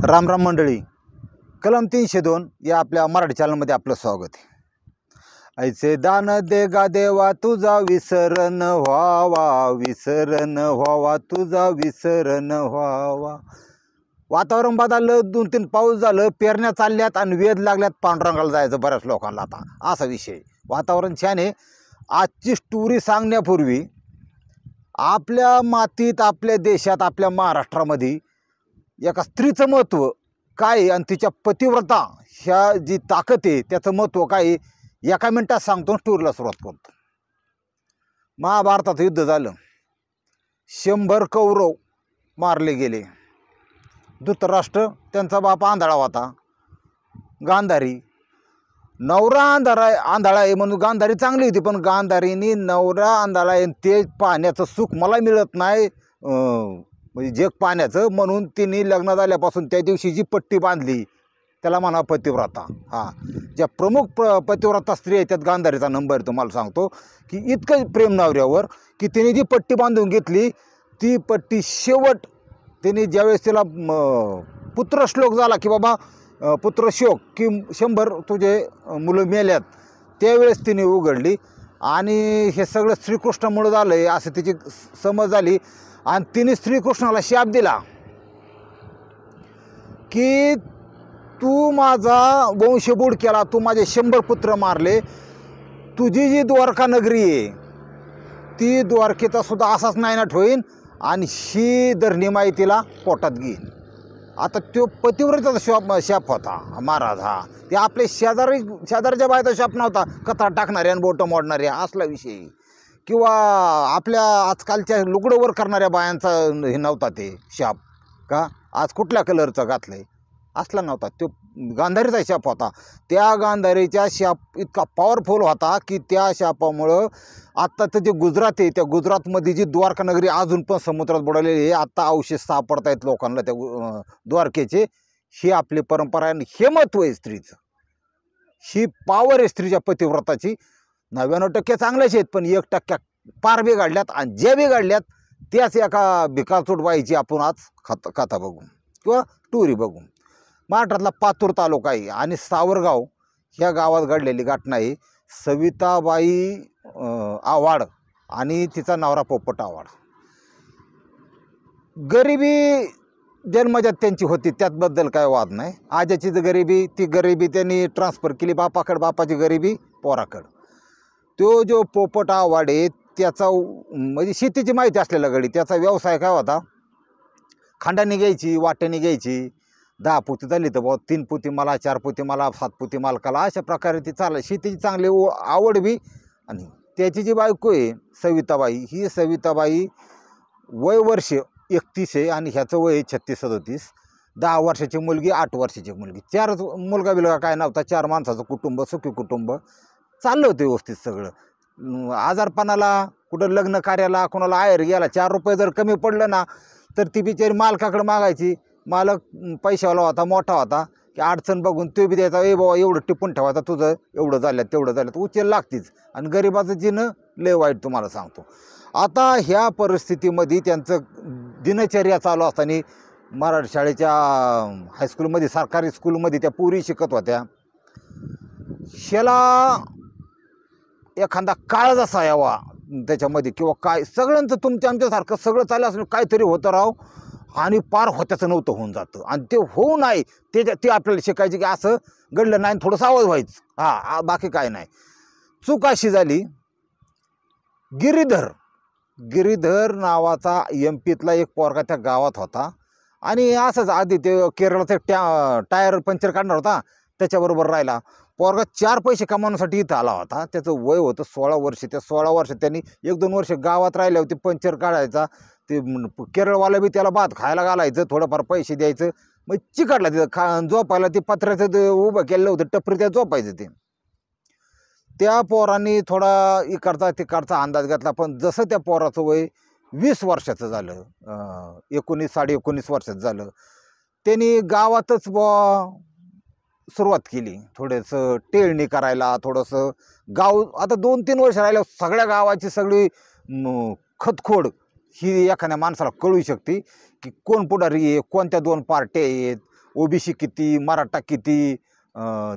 राम राम मंडळी, कलम 302 या आपल्या मराठी चॅनलमध्ये आपलं स्वागत आहे। ऐसे दान दे गा देवा तुझा विसरण व्हावा, विसरण व्हावा तुझा विसरण व्हावा। वातावरण बदललं, 2-3 पाऊस झालं, पेरण्या चालल्यात आणि वेध लागल्यात पांडुरंगाला जायचं बऱ्याच लोकांना। आता असा विषय, वातावरण छान आहे। आजची स्टोरी सांगण्यापूर्वी आपल्या मातीत, आपल्या देशात, आपल्या महाराष्ट्रामध्ये एका स्त्रीचं महत्त्व काय आहे आणि तिच्या पतिव्रता ह्या जी ताकद आहे त्याचं महत्त्व काय आहे, एका मिनिटात सांगतो, स्टोरीला सुरुवात करतो। महाभारतात युद्ध झालं, 100 कौरव मारले गेले। धृतराष्ट्र त्यांचा बाप आंधळा होता, गांधारी नवरा आंधळा आहे म्हणून गांधारी चांगली होती, पण गांधारीने नवरा आंधळा आहे ते पाहण्याचं सुख मला मिळत नाही, म्हणजे जग पाण्याचं, म्हणून तिने लग्न झाल्यापासून त्या दिवशी जी पट्टी बांधली त्याला म्हणा पतिव्रता। ज्या प्रमुख पतिव्रता स्त्री आहेत त्यात गांधारीचा नंबर तुम्हाला सांगतो की इतकं प्रेम नवऱ्यावर की तिने जी पट्टी बांधून घेतली ती पट्टी शेवट तिने ज्यावेळेस तिला पुत्रश्लोक झाला की बाबा पुत्रशोक की 100 तुझे मुलं मेल्यात, त्यावेळेस तिने उघडली। आणि हे सगळं श्रीकृष्णामुळं झालं आहे असं तिची समज झाली आणि तिने श्रीकृष्णाला शाप दिला की तू माझा वंशबूड केला, तू माझे 100 पुत्र मारले, तुझी जी द्वारका नगरी आहे ती द्वारकेचा सुद्धा असाच नायनाट होईन आणि ही धरणीमाई तिला पोटात घेईन। आता तो पतिव्रतेचा शाप होता महाराज। ते आपले शेजारच्या बायचा शाप नव्हता, कथा टाकणाऱ्या आणि बोटं मोडणाऱ्या असला विषय, किंवा आपल्या आजकालच्या लुगडंवर करणाऱ्या बायांचा हे नव्हता ते शाप, का आज कुठल्या कलरचं घातलं आहे असला नव्हता, तो गांधारीचा शाप होता। त्या गांधारीचा शाप इतका पॉवरफुल होता की त्या शापामुळं आत्ताचं जे गुजरात आहे त्या गुजरातमध्ये जी द्वारका नगरी अजून पण समुद्रात बुडालेली आहे, आत्ता अवशेष सापडत आहेत लोकांना त्या द्वारकेचे। ही आपली परंपरा आहे आणि हे महत्त्व आहे स्त्रीचं, ही पॉवर आहे स्त्रीच्या पतिव्रताची। 99% चांगल्याच आहेत, पण 1% पार बिघडल्यात, आणि ज्या बिघडल्यात त्याच एका भिकारचोट बाईची आपण आज कथा बघू किंवा स्टोरी बघू। महाराष्ट्रातला पातूर तालुका आहे आणि सावरगाव ह्या गावात घडलेली घटना आहे। सविताबाई आव्हाड आणि तिचा नवरा पोपट आव्हाड। गरिबी जन्मजात त्यांची होती, त्यातबद्दल काय वाद नाही। आजाची गरिबी, ती गरिबी त्यांनी ट्रान्सफर केली बापाकडे, बापाची गरिबी पोराकडं। तो जो पोपट आव्हाड आहे त्याचा म्हणजे शेतीची माहिती असलेला गडी, त्याचा व्यवसाय काय होता, खांडाने घ्यायची, वाट्याने घ्यायची, 10 पोती झाली तर बहुत 3 पोती मला, 4 पोती मला, 7 पोती मालकाला, अशा प्रकारे ती चालली। शेतीची चांगली आवड बी। आणि त्याची जी बायको आहे सविताबाई, ही सविताबाई वय वर्ष 31 आहे आणि ह्याचं वय 36-37, 10 वर्षाची मुलगी, 8 वर्षाची मुलगी, 4 मुलगा बिलगा काय नव्हता, 4 माणसाचं कुटुंब, सुखी कुटुंब चाललं होतं व्यवस्थित सगळं। आजारपणाला, कुठं लग्न कार्याला, कोणाला आहेर गेला, 4 रुपये जर कमी पडलं ना तर ती बिचारी मालकाकडे मागायची। मालक पैशावाला होता, मोठा होता, की अडचण बघून तो बी द्यायचा, ए बाबा एवढं टिपून ठेवायचा, तुझं एवढं झालं तेवढं झालं, उचल लागतीच। आणि गरिबाचं जिनं लय वाईट तुम्हाला सांगतो। आता ह्या परिस्थितीमध्ये त्यांचं दिनचर्या चालू असताना मराठी शाळेच्या हायस्कूलमध्ये, सरकारी स्कूलमध्ये त्या पोरी शिकत होत्या। ह्याला एखादा काळ जसा यावा त्याच्यामध्ये, किंवा काय सगळ्यांचं तुमच्या आमच्यासारखं सगळं चाललं असं काहीतरी होतं राव, आणि पार होत्याचं नव्हतं होऊन जातं, आणि ते होऊ नाही ते आपल्याला शिकायचे की असं घडलं नाही, थोडं सावध व्हायचं, बाकी काय नाही। चूक अशी झाली, गिरीधर नावाचा MP तला एक पोरगा त्या गावात होता, आणि असंच आधी ते केरळाचा टायर पंक्चर काढणार होता त्याच्याबरोबर राहिला। पोरगा 4 पैसे कमावण्यासाठी इथं आला होता, त्याचं वय होतं 16 वर्ष। त्या 16 वर्ष त्यांनी 1-2 वर्ष गावात राहिले होते, पंक्चर काढायचा, ते केरळवाला बी त्याला भात खायला घालायचं, थोडंफार पैसे द्यायचं, मग चिकाडला तिथं झोपायला, ते पत्र्याचं उभं केलेलं होतं टपरी, त्या झोपायचं ते। त्या पोरांनी थोडा इकडचा तिकडचा अंदाज घेतला, पण जसं त्या पोराचं वय 20 वर्षाचं झालं, 19-19.5 वर्षाचं झालं, त्यांनी गावातच सुरुवात केली, थोडंसं टेळणी करायला, थोडंसं गाव। आता 2-3 वर्ष राहिलं, सगळ्या गावाची सगळी खतखोड ही एखाद्या माणसाला कळू शकते की कोण पुढारी आहे, कोणत्या 2 पार्ट्या आहेत, ओबीसी किती, मराठा किती,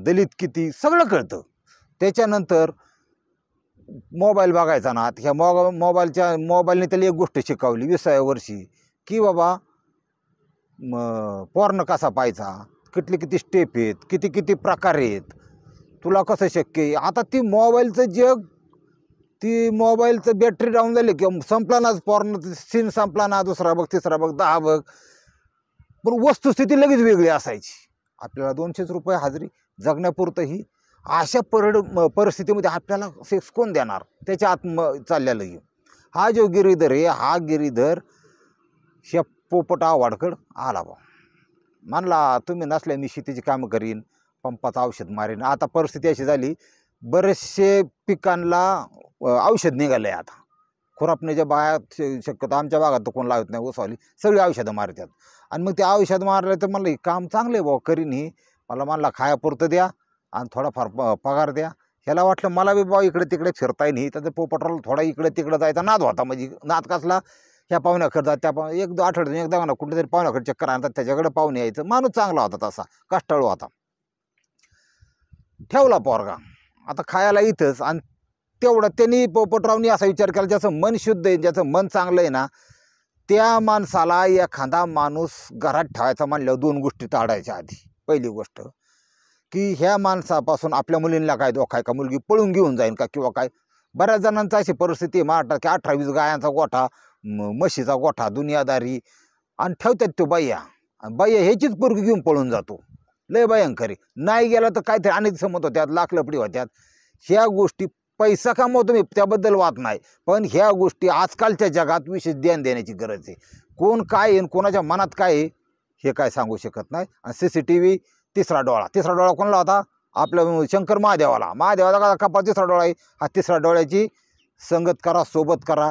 दलित किती, सगळं कळतं. त्याच्यानंतर मोबाईल बघायचा ना, ह्या मोबाईलने त्याला एक गोष्ट शिकवली 20व्या वर्षी, की बाबा पॉर्न कसा पाहायचा, किती स्टेप आहेत, किती प्रकार आहेत, तुला कसं शक्य आहे. आता ती मोबाईलचं जग, ती मोबाईलचं बॅटरी डाऊन झाली की संपला ना, पॉर्न सीन संपला ना, दुसरा बघ, तिसरा बघ, 10 बघ. पण वस्तुस्थिती लगेच वेगळी असायची. आपल्याला 200 रुपये हाजरी जगण्यापुरतंही अशा परिस्थितीमध्ये आपल्याला सेक्स कोण देणार, त्याच्या आत चाललेलं आहे. हा जो गिरीधर आहे, हा गिरीधर ह्या पोपट आव्हाडकडं आला बा. म्हणला तुम्ही नसल्या मी शेतीची कामं करीन, पंपाचं औषध मारीन. आता परिस्थिती अशी झाली, बरेचसे पिकांना औषध निघालं आहे. आता खुरापणीच्या बाया शक्यतो आमच्या भागात तर कोण लावत नाही, ऊसवाली सगळी औषधं मारतात. आणि मग ते औषध मारलं तर म्हणलं काम चांगलं आहे भाऊ, करीन ही. मला म्हणला खायापुरतं द्या आणि थोडाफार पगार द्या. ह्याला वाटलं मला बी भाऊ इकडे तिकडे फिरता येईल, तर पोपटराला थोडा इकडे तिकडे जायचा नाद होता. म्हणजे नाद कसला, ह्या पाहुण्याकडे जात, त्या एक आठवड्यातून एकदा म्हणा कुठे तरी पाहुण्याकडे चक्कर आणतात, त्याच्याकडे पाहुणे यायचं. माणूस चांगला होता, तसा कष्टाळू होता. ठेवला पोरगा आता खायला इथंच. आणि तेवढं त्यांनी पोपटरावनी असा विचार केला, ज्याचं मन शुद्ध आहे, ज्याचं मन चांगलं आहे ना, त्या माणसाला एखादा माणूस घरात ठेवायचा म्हणल्यावर 2 गोष्टी टाळायच्या. आधी पहिली गोष्ट की ह्या माणसापासून आपल्या मुलींना काय धोका आहे का, मुलगी पळून घेऊन जाईल का, किंवा काय. बऱ्याच जणांचा अशी परिस्थिती आहे महाराष्ट्रात की 18-20 गायांचा गोठा, म्हशीचा गोठा, दुनियादारी, आणि ठेवतात तो बाया. बाया ह्याचीच पोरगी घेऊन पळून जातो. लय भयंकर आहे. नाही गेला तर काहीतरी अनेक समत होत्यात, लाखलपडी होत्यात. ह्या गोष्टी पैसा कमवतो मी, त्याबद्दल वाद नाही, पण ह्या गोष्टी आजकालच्या जगात विशेष ध्यान देण्याची गरज आहे. कोण काय आहे, कोणाच्या मनात काय आहे, हे काय सांगू शकत नाही. आणि CCTV तिसरा डोळा कोणाला होता, आपल्या शंकर महादेवाला कपाळ तिसरा डोळा आहे. हा तिसऱ्या डोळ्याची संगत करा, सोबत करा,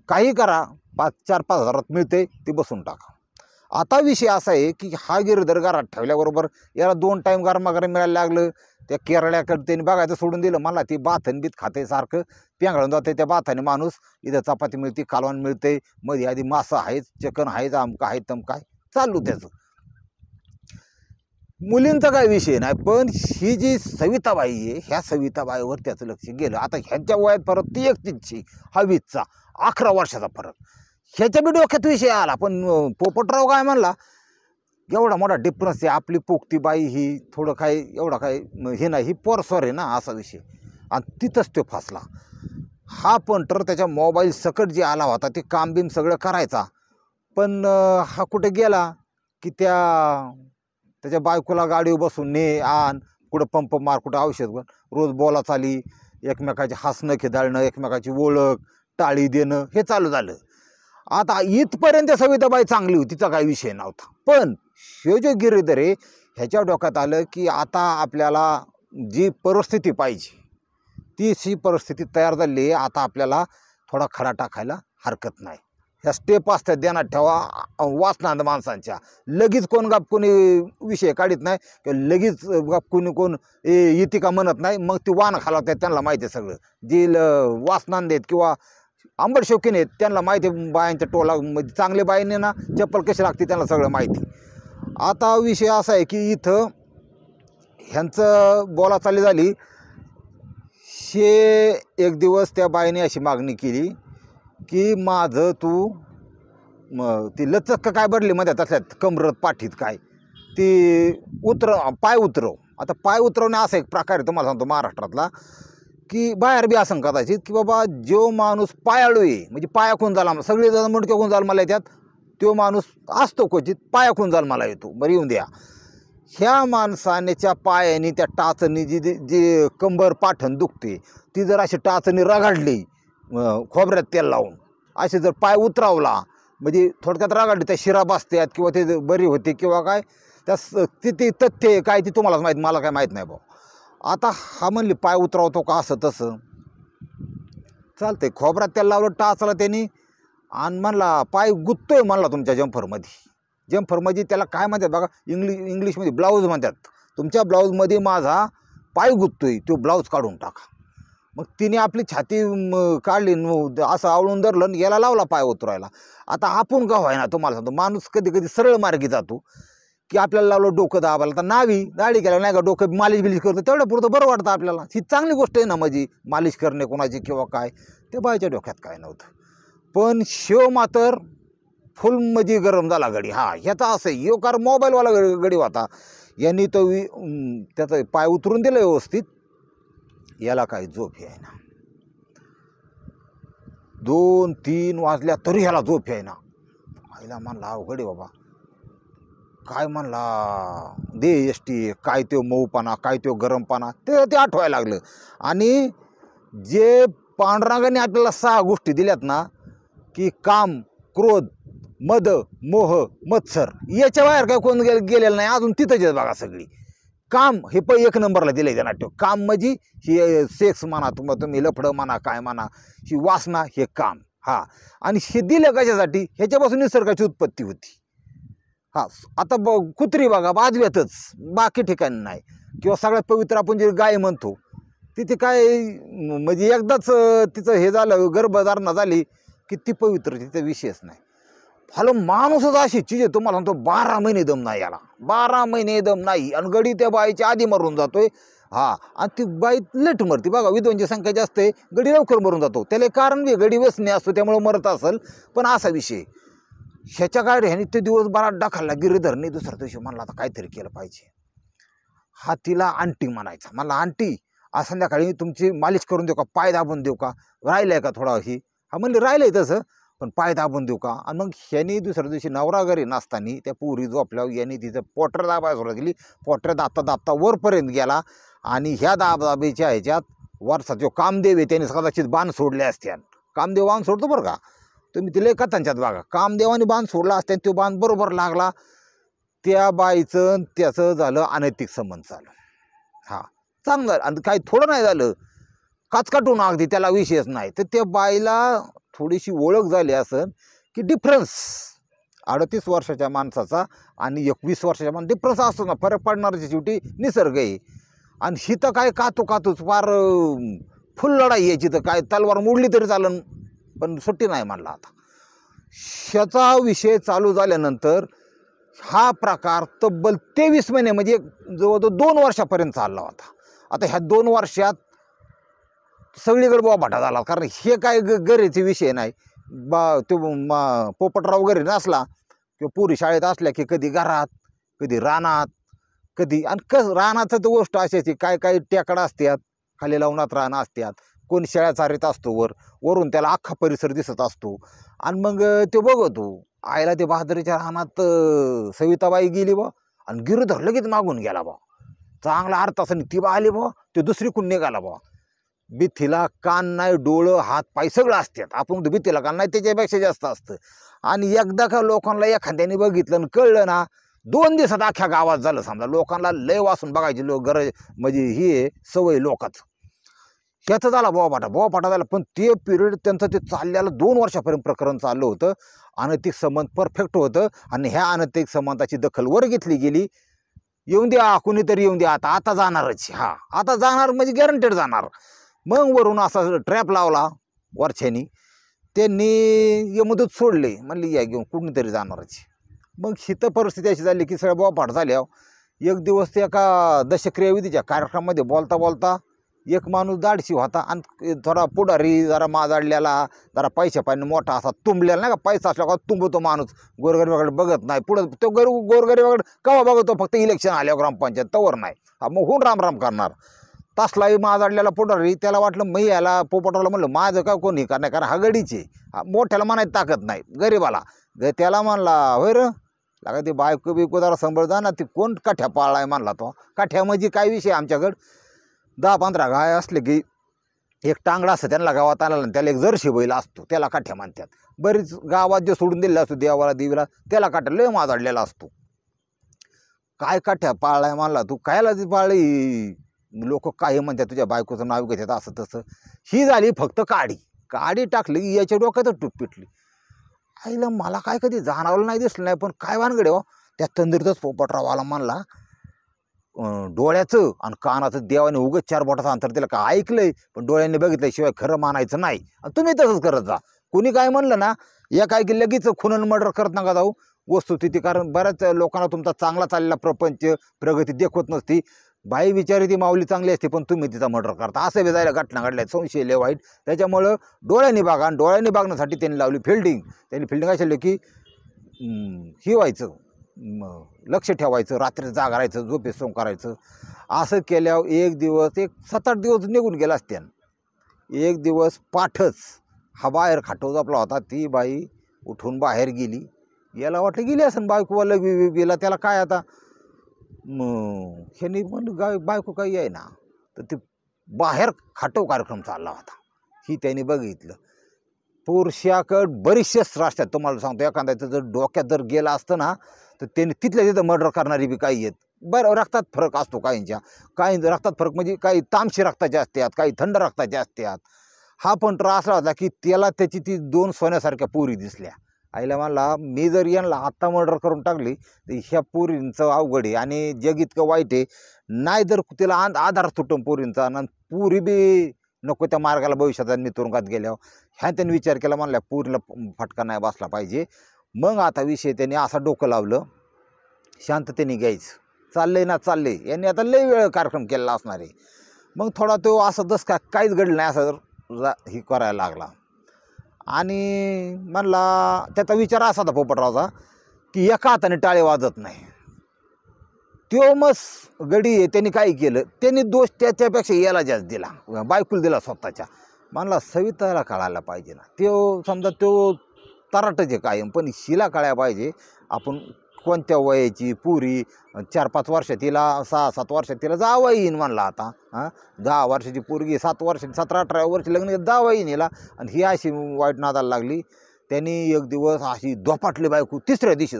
काही करा, 4-5 हजारात मिळते, ती बसून टाका. आता विषय असा आहे की हा गिरधर घरात ठेवल्याबरोबर याला 2 टाईम गरमागरम मिळायला लागलं. त्या केरळ्याकडे त्यांनी बघायचं सोडून दिलं. मला ती बाथन बीत खाते, सारखं पेंगाळून जाते त्या बाथाने माणूस. इथं चपाती मिळते, कालवण मिळते, मध्ये आधी मासा आहेच, चिकन आहेच, आमका आहे, तमका आहे, चालू त्याचं. मुलींचा काय विषय नाही, पण ही जी सविताबाई आहे, ह्या सविताबाईवर त्याचं लक्ष गेलं. आता ह्यांच्या वयात परत ती 31ची, हा 20चा, 11 वर्षाचा फरक. ह्याच्या बी डोक्यात विषय आला. पण पोपटराव काय म्हणला, एवढा मोठा डिफरन्स आहे, आपली पोक्ती बाई ही थोडं काय एवढा काय हे नाही, ही पोरसोर आहे ना, असा विषय. आणि तिथंच तो फसला. हा पंटर त्याच्या मोबाईल सकट जे आला होता ते काम बिम सगळं करायचा, पण हा कुठे गेला की त्याच्या बायकोला गाडीवर बसून ने आण, कुठं पंप मार, कुठं औषध बन, रोज बोला चाली, एकमेकाचे हसणं खिदाळणं, एकमेकाची ओळख टाळी देणं, हे चालू झालं. आता इथपर्यंत सविताबाई चांगली होती, तिचा काही विषय नव्हता. पण हे जो गिरीधर आहे, ह्याच्या डोक्यात आलं की आता आपल्याला जी परिस्थिती पाहिजे ती परिस्थिती तयार झाली आहे. आता आपल्याला थोडा खडा टाकायला हरकत नाही. ह्या स्टेप असतात, ध्यानात ठेवा, वासनांद माणसांच्या. लगेच कोण कोणी विषय काढत नाही, किंवा लगेच कोण येते का म्हणत नाही. मग ती वाण खालावतात, त्यांना माहिती आहे सगळं. जी वासनांद आहेत किंवा आंबट शौकीन आहेत, त्यांना माहिती आहे बायांच्या टोला, म्हणजे चांगल्या बाईने ना चप्पल कशी लागते त्यांना सगळं माहिती. आता विषय असा आहे की इथं ह्यांचं बोला चालली झाली. एक दिवस त्या बाईने अशी मागणी केली की माझं तू ती लचक काय बदली मध्ये तसल्यात कमरत पाठीत काय ती पाय उतरव. आता पाय उतरवणे असा एक प्रकार आहे, तुम्हाला सांगतो महाराष्ट्रातला, की बाहेर बी असं कदाचित की बाबा जो माणूस पायाळू आहे, म्हणजे पायाखून झाला, सगळे जण मुंडक्याकून जाल मला येतात, तो माणूस असतो क्वचित पायाखून जाल मला येतो, बरं येऊन द्या. ह्या माणसानेच्या पायाने त्या टाचणी जी कंबर पाठण दुखते, ती जर अशी टाचणी रगाडली खोबऱ्यात तेल लावून, असे जर पाय उतरावला, म्हणजे थोडक्यात रगाडली, त्या शिरा बसतात किंवा ते बरी होते किंवा काय, त्या ती तथ्य काय ती तुम्हालाच माहीत, मला काय माहीत नाही भाऊ. आता हा म्हणली पाय उतरवतो का असं तसं, चालतंय. खोबऱ्यात तेल लावलं, टाचला त्यांनी, आणि म्हणला पाय गुत्तोय म्हणला तुमच्या जम्फरमध्ये. जम्फरमध्ये त्याला काय म्हणतात बघा, इंग्लिशमध्ये ब्लाऊज म्हणतात. तुमच्या ब्लाऊजमध्ये माझा पाय गुत्तोय, तो ब्लाऊज काढून टाका. मग तिने आपली छाती काढली, असं आवळून धरलं, याला लावला पाय उतरायला. आता आपण का व्हायना, तुम्हाला सांगतो, माणूस कधी कधी सरळ मार्गी जातो. की आपल्याला लावलं डोकं दाबायला, तर नावी दाढी केल्यावर नाही का डोकं मालिश बिलिश करतो, तेवढं पुरतं बरं वाटतं आपल्याला. ही चांगली गोष्ट आहे ना माझी, मालिश करणे कोणाची किंवा काय, ते बायच्या डोक्यात काय नव्हतं. पण शिव मात्र फुल म्हणजे गरम झाला गडी. हा ह्याचा असं यो कार मोबाईलवाला गडी होता, यांनी तो त्याचा पाय उतरून दिला व्यवस्थित. याला काही झोप आहे ना, 2-3 वाजल्या तरी ह्याला झोप आहे ना. आईला म्हणला अवघड आहे बाबा, काय म्हणला दे एस टी, काय तो मऊपणा, काय तो गरमपणा, ते आठवायला लागलं. आणि जे पांडुरंगाने आपल्याला 6 गोष्टी दिल्यात ना, की काम, क्रोध, मद, मोह, मत्सर, याच्या बाहेर काय कोण गेलेलं नाही अजून. तिथंच आहे बघा सगळी. काम हे 1 नंबरला दिलं आहे नाट्य. काम म्हणजे हे सेक्स म्हणा, तुम्ही लफडं म्हणा, काय म्हणा, ही वासना, हे काम. हा, आणि हे दिलं कशासाठी, ह्याच्यापासून निसर्गाची उत्पत्ती होती. हा, आता कुत्री बघा बाजव्यातच, बाकी ठिकाणी नाही. किंवा सगळ्यात पवित्र आपण जे गाय म्हणतो, तिथे काय म्हणजे एकदाच तिचं हे झालं, गर्भधारणा झाली की ती पवित्र, तिचा विषयच नाही. हॅलो, माणूसच अशी चीज आहे, तुम्हाला सांगतो 12 महिने दम नाही याला, 12 महिने दम नाही. आणि गडी त्या बाईच्या आधी मरून जातोय. हा, आणि ती बाई लेट मरते बघा, विधवांची संख्या जास्त आहे, गडी लवकर मरून जातो. त्याला कारण बी गडी व्यसनी असतो त्यामुळे मरत असेल. पण असा विषय ह्याच्या काय रे, ह्याने ते दिवसभरात डाखाला गिरीधरने दुसऱ्या दिवशी म्हणला आता काहीतरी केलं पाहिजे. हा तिला आंटी म्हणायचा. मला आंटी आज संध्याकाळी तुमची मालिश करून देऊ का, पाय दाबून देऊ का, राहिलंय का थोडा ही. हा म्हणले राहिलंय तसं, पण पाय दाबून देऊ का. आणि मग ह्यानी दुसऱ्या दिवशी नवरा घरी नसताना त्या पुरी झोपल्यावर यांनी तिचं पोटर दाबायला सुरुवात केली. पोटर दाबता दाबता वरपर्यंत गेला. आणि ह्या दाबदाबीच्या ह्याच्यात वरचा जो कामदेव आहे त्याने कदाचित बाण सोडले असते. कामदेव बाण सोडतो बरं का, तुम्ही तिला कथांच्यात बघा, कामदेवाने बाण सोडला असते, तो बाण बरोबर लागला. त्या बाईचं त्याचं झालं अनैतिक संबंध चालू. हा, चांगलं. आणि काही थोडं नाही झालं, काचकाटून अगदी, त्याला विषयच नाही. तर त्या बाईला थोडीशी ओळख झाली असेल की डिफरन्स 38 वर्षाच्या माणसाचा आणि 21 वर्षाच्या माणसा डिफरन्स असतो ना, फरक पडणारची शेवटी निसर्ग आहे. आणि ही तर काय कातूच फार फुल लढाई यायची, तर काय तलवार मोडली तरी चालन, पण सुट्टी नाही म्हणला. आता ह्याचा विषय चालू झाल्यानंतर हा प्रकार तब्बल 23 महिने म्हणजे जवळजवळ 2 वर्षापर्यंत चालला होता. आता ह्या 2 वर्षात सगळीकडे बोबाटा झाला, कारण हे काय घरीचे विषय नाही. तो पोपटराव घरी नसला किंवा पुरी शाळेत असल्या की कधी घरात, कधी रानात, कधी. आणि रानाचं तर गोष्ट अशाची, काय काय टेकडा असतात, खाली लावणात रानं असतात, कोणी शेळ्या चारीत असतो, वरून त्याला अख्खा परिसर दिसत असतो. आणि मग ते बघतो आईला ते बहादरीच्या रानात सविताबाई गेली बा, आणि गिरधर लगेच मागून गेला बा, चांगला अर्थाने ती बा आली बा, ते दुसरी कुण निघाला बा. भीतीला कान नाही, डोळं, हात पाय सगळं असतात. आपण तर भीतीला कान नाही, त्याच्यापेक्षा जास्त असतं. आणि एकदा का लोकांना एखाद्याने बघितलं आणि कळलं ना, 2 दिवसात अख्ख्या गावात झालं. समजा लोकांना लय वासून बघायची गरज म्हणजे ही आहे सवय लोकांचं. ह्याचं झाला बोबाटा झाला. पण ते पिरियड त्यांचं ते चाललेलं 2 वर्षापर्यंत प्रकरण चाललं होतं. अनैतिक संबंध परफेक्ट होतं. आणि ह्या अनैतिक संबंधाची दखल वर घेतली गेली. येऊन द्या, कुणीतरी येऊन द्या, आता जाणारच. हा, आता जाणार म्हणजे गॅरंटेड जाणार. मग वरून असा ट्रॅप लावला वरच्यानी, त्यांनी यमदूत सोडले, म्हणली या घेऊन कुणीतरी जाणारच. मग हिथं परिस्थिती अशी झाली की सगळं बोबाट झाल्यावर एक दिवस ते एका दशक्रियाविधीच्या कार्यक्रमामध्ये बोलता बोलता एक माणूस दाडशी होता आणि थोडा पुढारी, जरा माजाडलेला, जरा पैशा पाणी मोठा असा तुंबलेला नाही का, पैसा असला का तुंबतो माणूस, गोरगरिबाकडे बघत नाही. पुढं तो गोरगरिबाकडे केव्हा बघतो, फक्त इलेक्शन आल्यावर ग्रामपंचायत तवर नाही. हा, मग होऊन राम करणार. तसलाही माजाडलेला पुढारी, त्याला वाटलं मी याला पोपटरावला म्हणलं माझं का कोणी का नाही, कारण हा गडीचे, मोठ्याला म्हणायची ताकद नाही, गरीबाला. त्याला म्हणला होय र लागा ते बायको बिको जरा संभळ जा ना, ती कोण काठ्या पाळलाय म्हणला. तो काठ्या म्हणजे काय विषय, आमच्याकडं 10-15 गाय असले की एक टांगडा असतं त्यांना गावात आला, त्याला एक जर्शी बैल असतो, त्याला काठ्या म्हणतात. बरीच गावात जे सोडून दिलेला असतो देवाला देवीला, त्याला काठ्या लय माजाडलेला असतो. काय काठ्या पाळलाय म्हणला तू, कायला ती पाळली, लोक काय म्हणतात तुझ्या बायकोचं नाव घेतात असं तसं. ही झाली फक्त काडी टाकली की याच्या डोक्यातच टूप पिटली. आईला मला काय कधी जाणवलं नाही, दिसलं नाही, पण काय वानगडे हो. त्या तंद्रीतच पोपटराव आला म्हणला, डोळ्याचं आणि कानाचं देवाने उगत 4 बोटाचं अंतर दिलं का ऐकलंय, पण डोळ्यांनी बघितल्याशिवाय खरं मानायचं नाही. आणि तुम्ही तसंच करत जा. कोणी काय म्हणलं ना, या काय की लगेच खुनन मर्डर करत नका जाऊ. वस्तुस्थिती, कारण बऱ्याच लोकांना तुमचा चांगला चाललेला प्रपंच प्रगती देखवत नसती. बाई विचारी ती माऊली चांगली असते पण तुम्ही तिचा मर्डर करता, असं वेजायला घटना घडल्या, संशय लय वाईट. त्याच्यामुळं डोळ्यांनी बघा, आणि डोळ्यांनी बघण्यासाठी त्यांनी लावली फिल्डिंग. त्यांनी फिल्डिंग अशी लावली की ही व्हायचं, लक्ष ठेवायचं, रात्री जागा राहायचं, झोपेसोम करायचं. असं केल्यावर एक दिवस, एक 7-8 दिवस निघून गेला असत्यान. एक दिवस पाठच हा बाहेर खाटो झोपला होता, ती बाई उठून बाहेर गेली. याला वाटलं गेली असं बायको गेला, त्याला काय आता. ह्यांनी म्हणलं बायको काही आहे ना, तर ते बाहेर खाटो कार्यक्रम चालला होता, ही त्यांनी बघितलं. पुरुषाकडं बरीचसे अस्त्र असतात, तुम्हाला सांगतो. एखाद्याचं जर डोक्यात जर गेला असतं ना, तर त्यांनी तिथल्या तिथं मर्डर करणारी बी काही आहेत. बरं, रक्तात फरक असतो काहींच्या, काही रक्तात फरक म्हणजे काही तामशी रक्ताचे असतात, काही थंड रक्ताचे असतात. हा पण त्रास होता की त्याला त्याची ती 2 सोन्यासारख्या पोरी दिसल्या. आईला म्हणला मी जर यांना आत्ता मर्डर करून टाकली तर ह्या पोरींचं अवघड आहे, आणि जग इतकं वाईट आहे. नाही जर तिला आधार तुटून पोरींचा, आणि पुरी बी नको त्या मार्गाला भविष्यात मी तुरुंगात गेल्यावर, ह्या त्यांनी विचार केला. म्हणल्या पोरीला फटका नाही बसला पाहिजे. मग आता विषय त्यांनी असा डोकं लावलं, शांततेने घ्यायचं, चाललंय ना चाललंय. यांनी आता लय वेळ कार्यक्रम केलेला असणार आहे. मग थोडा तो असं दस का काहीच घडलं नाही असं ही करायला लागला. आणि म्हणला त्याचा विचार असा होता पोपटरावचा की एका हाताने टाळे वाजत नाही. तो मस गडी आहे, त्यांनी काय केलं, त्यांनी दोष त्याच्यापेक्षा याला जास्त दिला, बायकुल दिला स्वतःच्या. म्हणला सविताला कळायला पाहिजे ना, तो समजा तो तराटच आहे कायम, पण हिला कळायला पाहिजे आपण कोणत्या वयाची पुरी. 4-5 वर्ष तिला, 6-7 वर्ष तिला जावं येईन म्हणला. आता 10 वर्षाची पोरगी 7 वर्ष, 17-18 वर्ष लग्न जावं येईन हिला, आणि ही अशी वाईट नादाला लागली. त्यांनी एक दिवस अशी दोपाटली बायको, तिसऱ्या दिवशी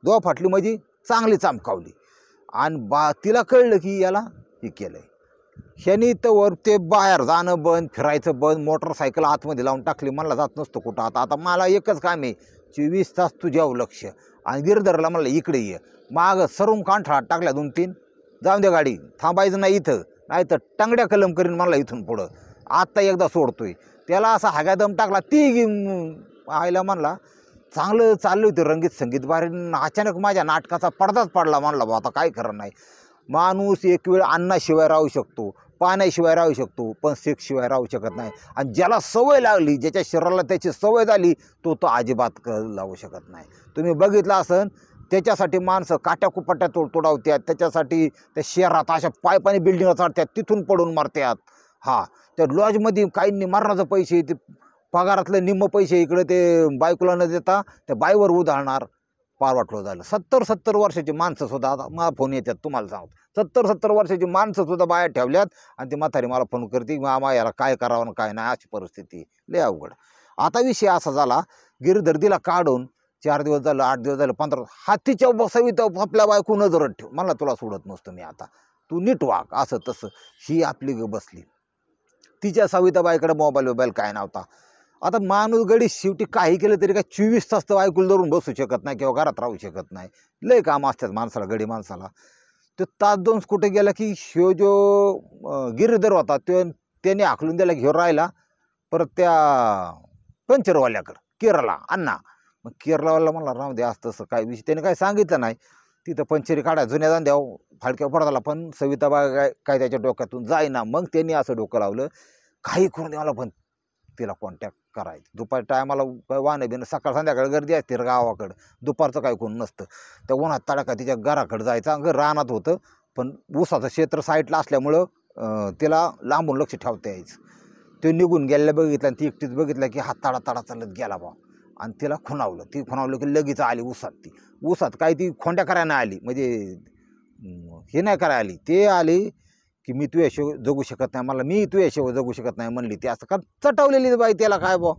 दोपाटली म्हणजे चांगली चमकावली. आणि तिला कळलं की याला हे केलंय. ह्यानी तर ते बाहेर जाणं बंद, फिरायचं बंद, मोटरसायकल आतमध्ये लावून टाकली. मला जात नसतो कुठं. आता मला एकच काम आहे, 24 तास तुझ्यावर लक्ष. आणि गिरधरला म्हणलं इकडे ये, मागं सरून कांठळात टाकल्या 2-3, जाऊन द्या गाडी, थांबायचं नाही इथं, नाही तर टांगड्या कलम करीन म्हणला इथून पुढं. आत्ता एकदा सोडतोय. त्याला असा हाग्या दम टाकला. ती आईला म्हणला चांगलं चाललं होतं रंगीत संगीत बाहेर, अचानक माझ्या नाटकाचा पडदाच पडला. म्हणला बा आता काय खरं नाही. माणूस एक वेळ अन्नाशिवाय राहू शकतो, पाण्याशिवाय राहू शकतो, पण सेक्सशिवाय राहू शकत नाही. आणि ज्याला सवय लागली, ज्याच्या शरीराला त्याची सवय झाली, तो अजिबात लावू शकत नाही. तुम्ही बघितलं असन, त्याच्यासाठी माणसं काट्याकुपट्या तोडावतात, त्याच्यासाठी त्या शहरात अशा पायपाने बिल्डिंग चढतात, तिथून पडून मरतात. त्या लॉजमध्ये काहींनी मरणाचे पैसे, ते पगारातले निम्म पैसे इकडे ते बायकोला न देता त्या बाईवर उधळणार. पार वाटलं झालं. 70-70 वर्षाची माणसंसुद्धा, आता मला फोन येतात तुम्हाला सांगतो, 70-70 वर्षाची माणसंसुद्धा बाहेर ठेवल्यात. आणि ती म्हातारी मला फोन करते, मामा याला काय करावं ना काय नाही, अशी परिस्थिती लय अवघड. आता विषय असा झाला, गिरधर दिला काढून 4 दिवस झालं, 8 दिवस झालं, 15, हातीच्या बसवीत आपल्या बायको नजरत ठेव. मला तुला सोडत नसतो मी, आता तू नीट वाग, असं तसं. ही आपली बसली. तिच्या सविताबाईकडे मोबाईल काय नव्हता. आता माणूस गडी शेवटी काही केलं तरी काय 24 तास तर बायकोला धरून बसू शकत नाही किंवा घरात राहू शकत नाही. लय काम असतात माणसाला, गडी माणसाला. तो तास 2 कुठे गेला की ह्यो जो गिरधर होता त्याने हाकलून द्यायला घेऊन राहिला परत त्या पंचरवाल्याकडं, केरळला अण्णा. मग केरळवाला म्हणला राहू दे, असं तसं काय विषय त्याने काय सांगितलं नाही. तिथं पंचरी काढा जुन्या जाऊन फाडक्या पडताला, पण सविताबाई काय त्याच्या डोक्यातून जाईना. मग त्यांनी असं डोकं लावलं, काही करून द्यायला, पण तिला कॉन्टॅक्ट करायचं. दुपारी टायमाला वाहनं बिणं, सकाळ संध्याकाळ गर्दी असते गावाकडं, दुपारचं काही कोण नसतं. त्या उन्हात तडाखा तिच्या घराकडं जायचं. रानात होतं, पण ऊसाचं क्षेत्र साईडला असल्यामुळं तिला लांबून लक्ष ठेवता यायचं. ते निघून गेलेलं बघितलं, आणि ती एकटीच बघितलं की हात तडा चालत गेला बा. आणि तिला खुणावलं. ती खुणावलं की लगेच आली ऊसात. ऊसात काय ती खोंड्या करायला आली, म्हणजे हे नाही करायला आली. ते आली की मी तुझ्याशिवाय जगू शकत नाही, मला मी तुझ्याशिवाय जगू शकत नाही म्हणली. ती असं का चटवलेली बाई, त्याला काय बा.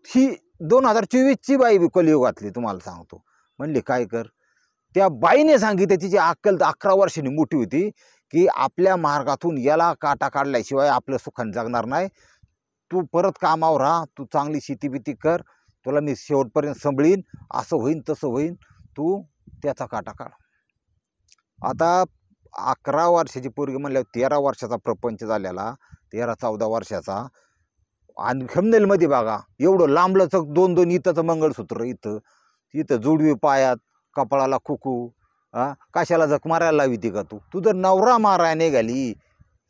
ही 2024ची बाई कलियुगातली तुम्हाला सांगतो. म्हणली काय कर. त्या बाईने सांगितलं, तिची अक्कल 11 वर्षांनी मोठी होती, की आपल्या मार्गातून याला काटा काढल्याशिवाय आपलं सुखाने जगणार नाही. तू परत कामावर राहा, तू चांगली शेतीबिती कर, तुला मी शेवटपर्यंत सांभाळीन, असं होईन तसं होईन, तू त्याचा काटा काढ. आता 11 वर्षाची पोरगी म्हणल्यावर 13 वर्षाचा प्रपंच झालेला, 13-14 वर्षाचा. आणि खमनेलमध्ये बघा एवढं लांबलंच 2-2 इथंचं मंगळसूत्र, इथं तिथं जुडवी पायात, कपाळाला कुकू, कशाला जख मारायला लावी ती का तू? तुझं नवरा मारायला निघाली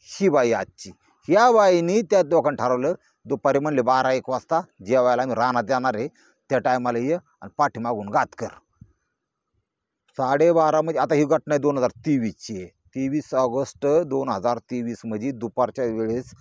ही बाई आजची. या बाईनी त्या दोघांना ठरवलं, दुपारी म्हणले 12-1 वाजता जेवायला आम्ही रानात जाणार आहे, त्या टायमाला ये आणि पाठीमागून घात कर. 12:30 म्हणजे आता ही घटना 2023ची आहे. 23 ऑगस्ट 2023 म्हणजे दुपारच्या वेळेस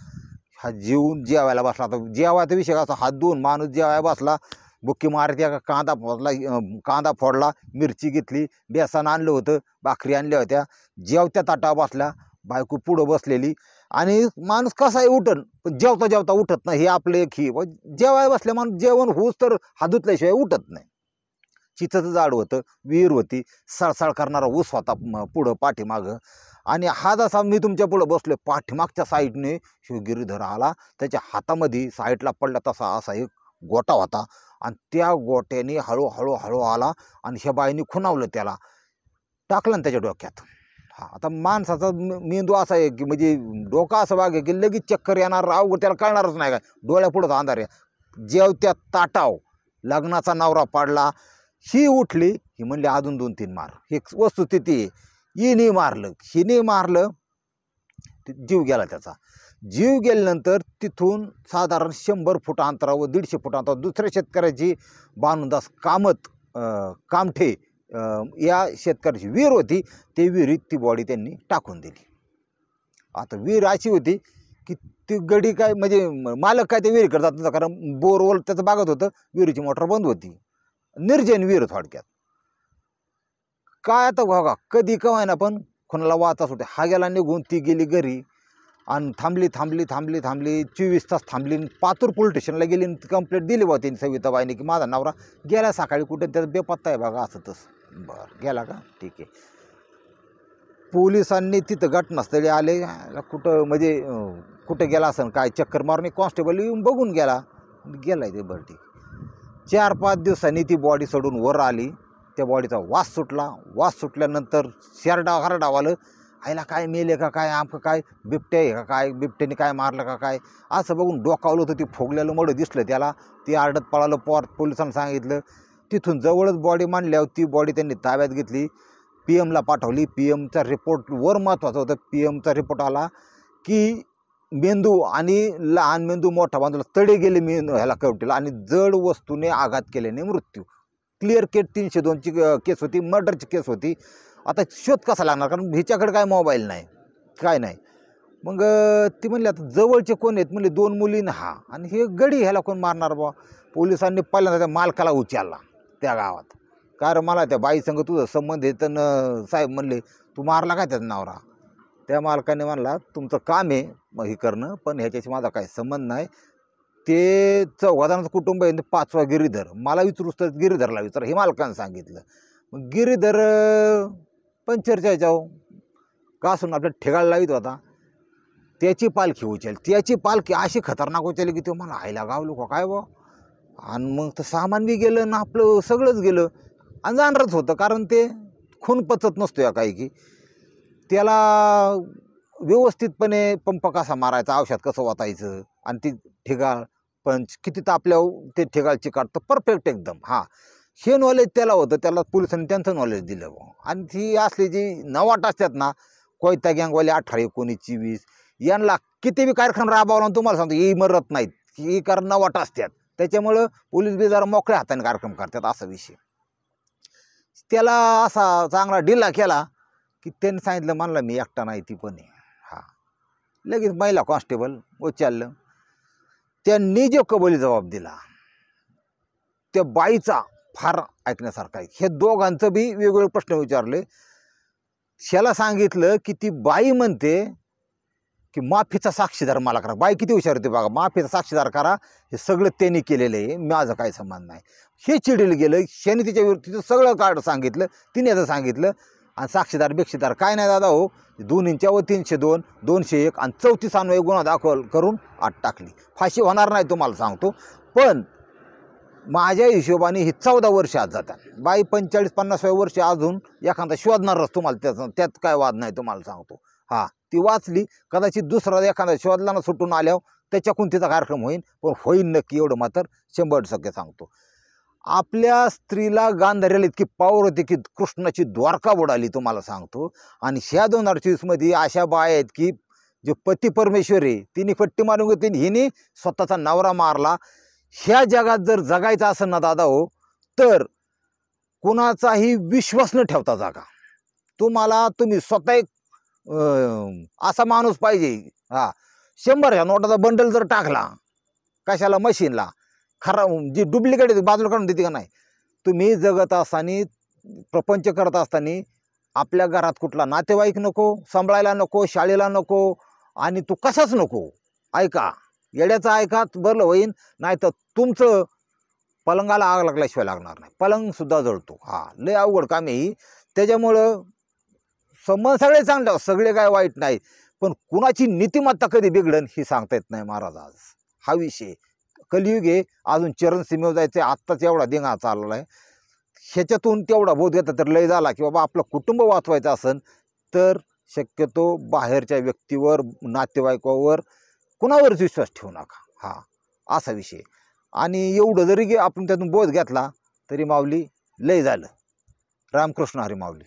हा जेवून जेवायला बसला. आता जेवायचा विषय कसा, हात धुवून माणूस जेवायला बसला, बुक्की मारते का कांदा फोडला, मिरची घेतली, बेसन आणलं होतं, भाकरी आणल्या होत्या, जेवत्या ताटावर बसला, बायको पुढं बसलेली. आणि माणूस कसाही उठन, पण जेवता जेवता उठत नाही. हे आपलं एक ही जेवायला बसल्या माणूस जेवण होऊच तर हात धुतल्याशिवाय उठत नाही. चिचचं झाड होतं, विहीर होती, सळसळ करणारा ऊस होता पुढं पाठीमागं. आणि हा जसा मी तुमच्या पुढं बसलो, पाठीमागच्या साईडने गिरीधर आला, त्याच्या हातामध्ये साईडला पडला तसा असा एक गोटा होता. आणि त्या गोट्याने हळूहळू हळू आला आणि ह्या बाईने खुणावलं, त्याला टाकलं ना त्याच्या डोक्यात. हा, आता माणसाचा मेंदू असा आहे की म्हणजे डोका असं वागे की लगेच चक्कर येणार, राव त्याला कळणारच नाही, काय डोळ्यापुढंच अंधार आहे. जेवत्या ताटाव लग्नाचा नवरा पाडला, ही उठली, ही म्हणली अजून 2-3 मार. ही वस्तुस्थिती आहे. हिने मारलं, हिने मारलं, जीव गेला त्याचा. जीव गेल्यानंतर तिथून साधारण 100 फूट अंतरावर 150 फूट अंतरावर दुसऱ्या शेतकऱ्याची बानुदास कामठे या शेतकऱ्याची विहीर होती. ते विहिरीत ती बॉडी त्यांनी टाकून दिली. आता विहीर अशी होती की ती गडी काय म्हणजे मालक काय ते विहीर करतात नव्हता, कारण बोरवर त्याचं बागत होतं, विहिरीची मोटर बंद होती, निर्जन विहीर थोडक्यात. काय आता बघा, कधी कवायना पण कोणाला वाचा सुटे. हा गेला निघून, ती गेली घरी आणि थांबली 24 तास थांबली. पातूर पोलीस स्टेशनला गेली, कंप्लेंट दिली बा त्यांनी सविताबाईने की माझा नवरा गेला सकाळी कुठे, त्याचा बेपत्ता आहे बघा असं तसं. बरं, गेला का, ठीक आहे. पोलिसांनी तिथं घटनास्थळी आले, कुठं म्हणजे कुठं गेला असं काय चक्कर मारून कॉन्स्टेबल येऊन बघून गेलाय ते. बरं, ठीक. 4-5 दिवसांनी ती बॉडी सोडून वर आली. त्या बॉडीचा वास सुटला. वास सुटल्यानंतर हरडावालं, आईला काय मेले का काय, आमकं काय बिबट्या आहे का काय, बिबट्याने काय मारलं का काय, असं बघून डोकावलं होतं. ती फोगलेलं मडं दिसलं त्याला. ती आरडत पळालं, पोलिसांना सांगितलं. तिथून जवळच बॉडी मांडल्यावर ती बॉडी त्यांनी ताब्यात घेतली, PM ला पाठवली. PMचा रिपोर्ट वर महत्त्वाचं होतं. PMचा रिपोर्ट आला की मेंदू आणि लहान मेंदू मोठा बांधूला तडे गेले ह्याला कवटीला आणि जड वस्तूने आघात केल्याने मृत्यू. क्लिअर केस 302ची केस होती, मर्डरची केस होती. आता शोध कसा लागणार, कारण हिच्याकडे काय मोबाईल नाही, काय नाही. मग ती म्हणली आता जवळचे कोण आहेत, म्हणले 2 मुली ना हा, आणि हे गडी ह्याला कोण मारणार बा. पोलिसांनी पहिल्यांदा त्या मालकाला उचलला त्या गावात, कारण मला त्या बाईसंग तुझं संबंध आहे. तर साहेब म्हणले तू मारला काय त्याचा नवरा. त्या मालकाने म्हणला तुमचं काम आहे मग हे करणं, पण ह्याच्याशी माझा काही संबंध नाही. ते 14 कुटुंब आहे, 5वा गिरीधर. मला विचारूच तर गिरीधरला विचार, हे मालकानं सांगितलं. मग गिरीधर पंचरच्या ह्याच्यावर का असून आपल्या ठेगाळ लावित होता. त्याची पालखी उचल, त्याची पालखी अशी खतरनाक उचलली की ते मला आईला गावलो का काय बा. आणि मग तर सामान बी गेलं ना, आपलं सगळंच गेलं. आणि जाणारच होतं, कारण ते खून पचत नसतो या काही की. त्याला व्यवस्थितपणे पंप कसा मारायचा, औषध कसं वाचायचं, आणि ती ठेगाळ पंच किती तापल्यावर ते ठेगाळची काढतं परफेक्ट एकदम. हां, हे नॉलेज त्याला होतं. त्याला पोलिसांनी त्यांचं नॉलेज दिलं. आणि ती असली जी नवाट असतात ना, कोयता गँगवाले 18, 19, 24, यांना किती बी कार्यक्रम राबवला तुम्हाला सांगतो ही मरत नाहीत, ही कारण नवाट असतात. त्याच्यामुळं पोलीस बी जरा मोकळ्या हाताने कार्यक्रम करतात, असा विषय. त्याला असा चांगला डिल्ला केला की त्यांनी सांगितलं म्हणलं मी एकटा नाही, ती पण आहे. हां, लगेच महिला कॉन्स्टेबल उचललं. त्यांनी जो कबुली जबाब दिला त्या बाईचा फार ऐकण्यासारखा आहे. हे दोघांचं बी वेगवेगळे प्रश्न विचारले. ह्याला सांगितलं की ती बाई म्हणते की माफीचा साक्षीदार मला करा. बाई किती हुशार होती बघा, माफीचा साक्षीदार करा, हे सगळं त्यांनी केलेलं आहे, माझं काही संबंध नाही. हे चिडीला गेलं. शेने तिच्या विरुद्ध सगळं कार्ड सांगितलं, तिने असं सांगितलं. आणि साक्षीदार बेक्षीदार काय नाही दादा हो, 2 व 302, 201 आणि 34 अन्वये गुन्हा दाखल करून आत टाकली. फाशी होणार नाही तुम्हाला सांगतो, पण माझ्या हिशोबाने ही 14 वर्ष आज जातात. बाई 45-50व्या वर्षी अजून एखादा शोधणारच तुम्हाला, त्यात काय वाद नाही तुम्हाला सांगतो. हां, ती वाचली, कदाचित दुसरा एखादा शोधला ना सुटून आल्यावर त्याच्याकडून तिचा कार्यक्रम होईल, पण होईल नक्की एवढं मात्र 100% सांगतो. आपल्या स्त्रीला गांधार्याला इतकी पावर होती की कृष्णाची द्वारका बुडाली तुम्हाला सांगतो. आणि ह्या 2024मध्ये अशा बाया आहेत की जे पती परमेश्वर आहे तिने पट्टी मारून घेतली, हिने स्वतःचा नवरा मारला. ह्या जगात जर जगायचं असेल ना दादा हो, तर कुणाचाही विश्वास न ठेवता जागा. तुम्ही स्वतः एक असा माणूस पाहिजे. 100 नोटाचा बंडल जर टाकला कशाला मशीनला, खरा जी डुप्लिकेट बाजूला काढून देते का नाही. तुम्ही जगत असताना प्रपंच करत असताना आपल्या घरात कुठला नातेवाईक नको, सांभाळायला नको, शाळेला नको, आणि तू कसाच नको. ऐका, येड्याचं ऐका बरं होईन, नाही तर तुमचं पलंगाला आग लागल्याशिवाय लागणार नाही. पलंग सुद्धा जळतो. लय अवघड काम आहे. त्याच्यामुळं संबंध सगळे चांगले, सगळे काय वाईट नाही, पण कुणाची नीतिमत्ता कधी बिघडन ही सांगता येत नाही महाराज. आज हा विषय कलियुग आहे, अजून चरणसीमेवर जायचं आहे. आत्ताच एवढा धिंगा चालला आहे, ह्याच्यातून तेवढा बोध घेता तर लय झाला की बाबा आपलं कुटुंब वाचवायचं असेल तर शक्यतो बाहेरच्या व्यक्तीवर, नातेवाईकावर कुणावरच विश्वास ठेवू नका. असा विषय. आणि एवढं जरी आपण त्यातून बोध घेतला तरी माऊली लय झालं. रामकृष्ण हरी माऊली.